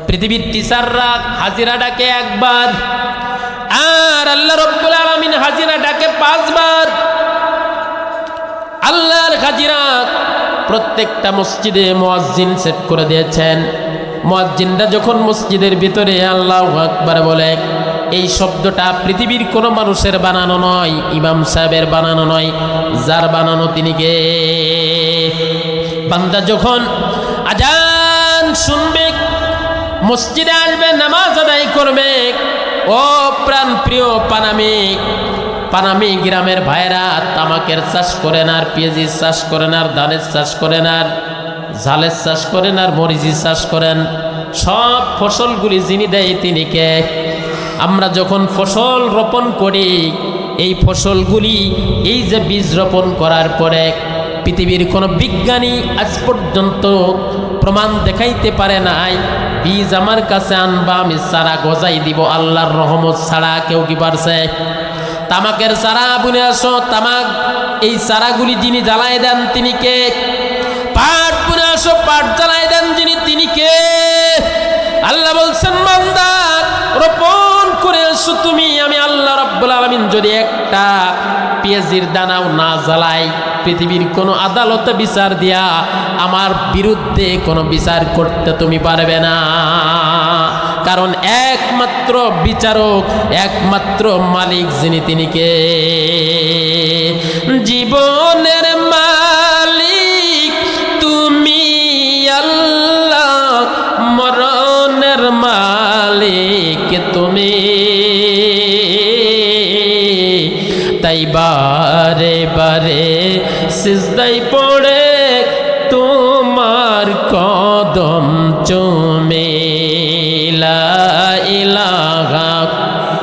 পৃথিবীর টিচাররা হাজিরা ডাকে একবার, আর আল্লাহ রাব্বুল আলামিন হাজিরা ডাকে 5 বার। আল্লাহর হাজিরা প্রত্যেকটা মসজিদে মুয়াজ্জিন সেট করে দিয়েছেন। মুয়াজ্জিনরা যখন মসজিদের ভিতরে আল্লাহু আকবার বলে, এই শব্দটা পৃথিবীর কোনো মানুষের বানানো নয়, ইমাম সাহেবের বানানো নয়, যার বানানো তিনি কে? বান্দা যখন আজান শুনবে, মসজিদে আসবে, নামাজ আদায় করবে, ও প্রাণ প্রিয় পানামি গ্রামের ভাইরা তামাকের চাষ করেন, আর পেঁয়াজির চাষ করেন, আর ধানের চাষ করেন, আর ঝালের চাষ করেন, আর মরিচের চাষ করেন। সব ফসলগুলি যিনি দেয় তিনি কে? আমরা যখন ফসল রোপণ করি, এই ফসলগুলি, এই যে বীজ রোপণ করার পরে পৃথিবীর কোনো বিজ্ঞানী আজ পর্যন্ত প্রমাণ দেখাইতে পারে নাই বীজ আমার কাছে আনবা, আমি চারা গজাই দিব। আল্লাহর রহমত ছাড়া কেউ কি পারছে? তামাকের চারা বুনে আসো, তামাক এই চারাগুলি যিনি জ্বালাই দেন তিনি কে? পাট বুনে আসো, পাট জ্বালাই দেন যিনি তিনি কে? আল্লাহ বলছেন, বান্দা রোপণ করে আসো তুমি, আমি আল্লাহ রাব্বুল আলামিন যদি একটা পেঁয়াজির দানাও না জ্বালাই, পৃথিবীর কোনো আদালতে বিচার দিয়া আমার বিরুদ্ধে কোনো বিচার করতে তুমি পারবে না। কারণ একমাত্র বিচারক, একমাত্র মালিক যিনি তিনি কে? জীবনের মালিক তুমি আল্লাহ, মরণের মালিক তুমি। তাই বারে বারে সিজদায় পড়ে তোমার কদম চুমে, লা ইলাহা